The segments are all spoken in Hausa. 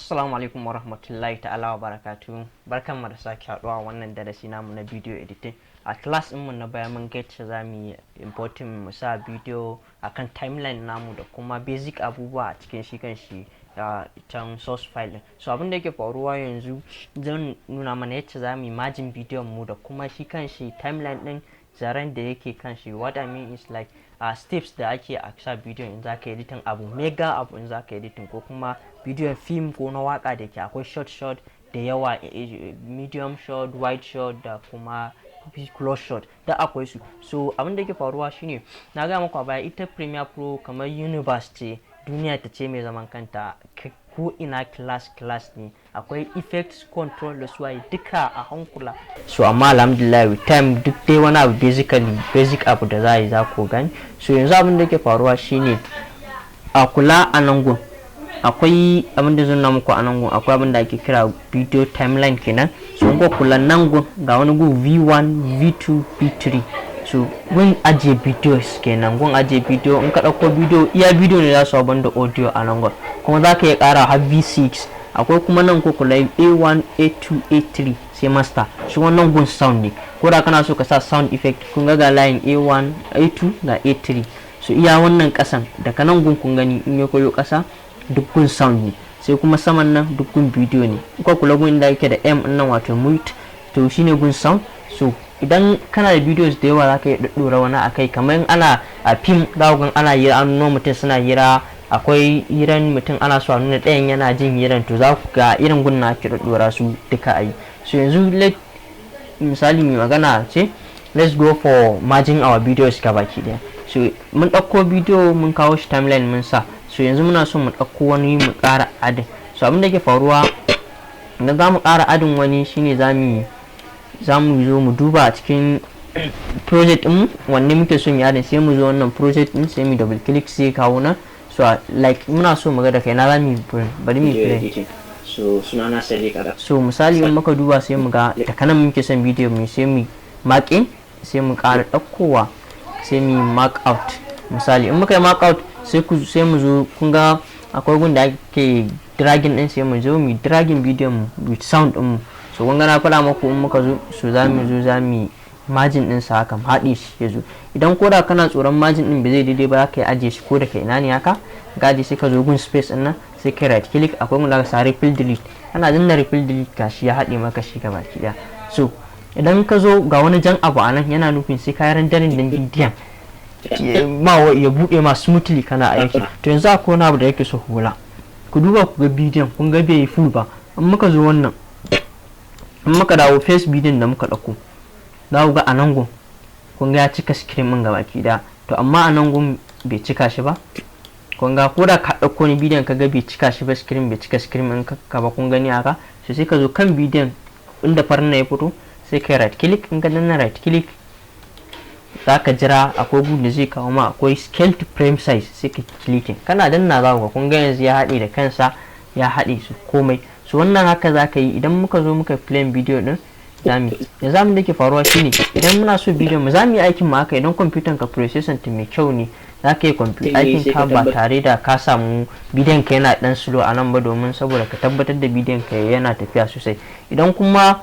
Assalamu alaikum wa rahmatullahi ta'ala wa barakatuhu. Barkanmu da sake haɗuwa wannan darasi namu na video editing. A class mu na baya mun ga yadda zamu yi importing mu sa video akan timeline namu da kuma basic abubuwa a cikin shi kanshi can source file. So abin da yake faruwa yanzu zan nuna mana yadda zamu yi merging video mu da kuma shi kanshi timeline din zaren da yake kanshi. What I mean is like steps da ake a sa video in zaka editing abu mega abu in zaka editing ko kuma bidiyon film ko na waka da ke akwai short da yawa, medium short, wide short da kuma close shot da akwai su. So abin da yake faruwa shine na ga muku a baya ita Premiere Pro kamar universe ce, duniya ta ce mai zaman kanta, ko ina class ne, akwai effects control da su duka a hankula. So amma alhamdulillah with time duk dai wani abu basic abu da za a yi za ku gani. So yanzu abin da yake faruwa shine a kula a nan gun akwai abin da zan muku a nan gun akwai abin da ake kira video timeline kenan. So ko kula nan gun ga wani gun V1 V2 V3. So gun ajiye videos kenan, gun ajiye video in ka dauko video iya video ne za su banda audio a nan gun, kuma za ka iya kara har V6. akwai kuma nan ko kula A1 A2 A3 sai master, shi wannan gun sound ne, ko da kana so ka sa sound effect kun ga line A1 A2 ga A3. so iya wannan kasan daga nan gun kun gani in ya koyo kasa duk gun sound ne, sai kuma saman nan duk gun video ne. ko kula gun da yake da M nan wato mute to shine gun sound. so idan kana da videos da yawa zaka yi daddora wani akai, kamar ana a film dawogan ana yi an nuna mutum suna hira, akwai hiran mutum ana so a nuna ɗayan yana jin hiran, to za ku ga irin gun na ki daddora su duka ayi. so yanzu misali mai magana ce let's go for merging our videos gabaki daya. so mun dauko video mun kawo shi timeline mun sa, so yanzu muna so mu dauko wani mu ƙara adin. so abin da ke faruwa idan za mu ƙara adin wani shine zamu zo mu duba a cikin project din wanne muke so mu adin, sai mu zo wannan project din sai mu double click sai kawo na. so like muna so mu ga da kai na zamu bari mu play. so sunana sai kada. so misali in muka duba sai mu ga da kanan muke son video mu sai mu mark in, sai mu ƙara daukowa sai mu mark out. misali in muka yi mark out sai mu zo kun ga akwai gun da ake dragging din, sai mu zo mu dragging video mu with sound din mu. so kun ga na fara muku in muka zo so zamu margin din sa haka haɗe shi ya zo. idan koda kana tsoron margin din bai zai daidai ba ka yi ajiye shi ko da kai ina ne haka gaji sai ka zo gun space din nan sai kai right click, akwai mun da sa refill delete, ana danna refill delete gashi ya haɗe maka shi gaba ki daya. so idan ka zo ga wani jan abu anan yana nufin sai ka yi rendering din bidiyon ya bude ma smoothly kana aiki. to yanzu akwai wani abu da yake so hula, ku duba ku ga bidiyon kun ga bai full ba. in muka zo wannan in muka dawo face bidiyon da muka dauko za ku ga a nan gun kun ga ya cika screen min gaba ki da, to amma a nan gun bai cika shi ba. kun ga ko da ka dauko ni bidiyon ka ga bai cika shi ba, screen bai cika screen min ka ba kun gani haka. sai ka zo kan bidiyon inda farin ya fito sai kai right click, in ka danna right click zaka jira akwai gun da zai kawo ma akwai scale to frame size, sai ka clicking kana danna za ku ga kun ga yanzu ya haɗe da kansa ya haɗe su komai. so wannan haka zaka yi idan muka zo muka play video din zamu da ke faruwa shine idan muna so bidiyon mu zamu yi aikin mu haka. idan computer ka processor ta mai kyau ne zaka yi aikin ka ba tare da ka samu bidiyon ka yana dan slow a nan ba, domin saboda ka tabbatar da bidiyon ka yana tafiya sosai. idan kuma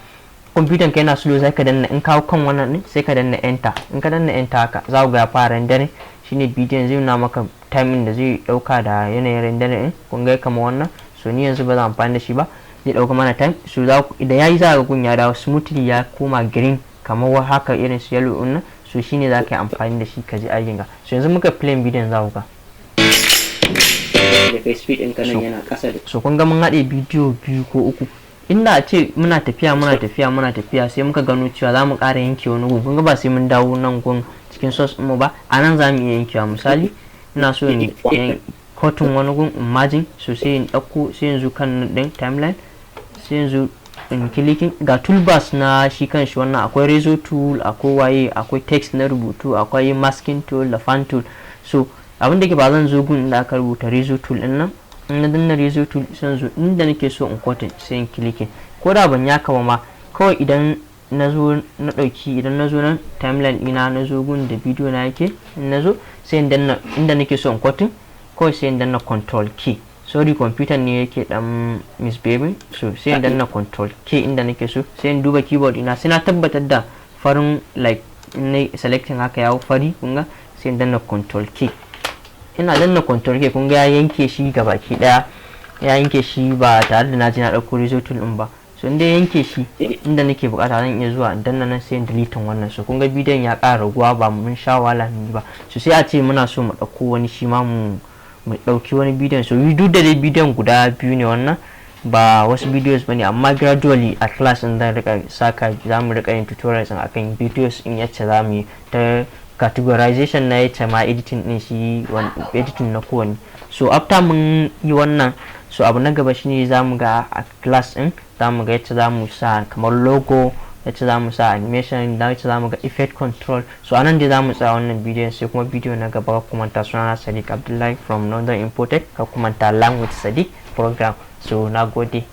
computer ka yana slow zaka danna in kawo kan wannan din sai ka danna enter, in ka danna enter haka za ku ga ya fara rendering, shine bidiyon zai nuna maka timing da zai dauka da yanayin rendering din. kun ga kamar wannan, so ni yanzu ba zan amfani da shi ba, zai dauka mana time. so idan yayi za ga gun ya dawo smoothly ya koma green kamar haka irin su yellow din nan, so shine zaka yi amfani da shi ka ji aikin ka. so yanzu muka play bidiyon za ku ga da kai speed din kanan yana kasa da. so kun ga mun hade bidiyo biyu ko uku. inda a ce muna tafiya sai muka gano cewa za mu ƙara yanke wani gun, kun ga ba sai mun dawo nan gun cikin source mu ba, a nan za mu iya yankewa. misali ina so in cotton wani gun imagine, so sai in dauko sai yanzu kan din timeline sai yanzu in clicking ga toolbars na shi kan shi wannan akwai razor tool, akwai waye, akwai text na rubutu, akwai masking tool da fan tool. so abin da ke ba zan zo gun da aka rubuta razor tool din nan, in na danna razor tool sai zo inda nake so in cotton sai in clicking. ko da ban yaka ba ma kawai idan na zo na dauki idan na zo nan timeline ina na zo gun da video na yake, in na zo sai in danna inda nake so in cotton kawai sai in danna control key. sorry computer ne yake dan misbehaving, so sai in danna control K inda nake so, sai in duba keyboard ina, sai na tabbatar da farin like ne selecting haka yawo fari kunga, sai in danna control K. Ina danna control K kunga ya yanke shi gabaki daya, ya yanke shi ba tare da na je na dauko result din ba. So inda yanke shi inda nake bukata zan iya zuwa in danna nan sai in delete wannan. So kunga bidiyon ya ƙara raguwa ba mun sha wala ni ba. So sai a ce muna so mu dauko wani shi ma mu dauki wani bidiyon. So duk da dai bidiyon guda biyu ne wannan, ba wasu videos bane, amma gradually a class in zan rika saka, za mu rika yin tutorials akan videos in yace za mu yi ta categorization na yace ma editing din shi, editing na kowane. So after mun yi wannan, so abu na gaba shine za mu ga a class din za mu ga yace za mu sa kamar logo, yace za mu sa animation, da yace za mu ga effect control. So anan dai za mu tsaya wannan bidiyon, sai kuma bidiyo na gaba kuma ta sunana Sadiq Abdullahi from Northern InfoTech, ka kuma ta language Sadiq program. So nagode.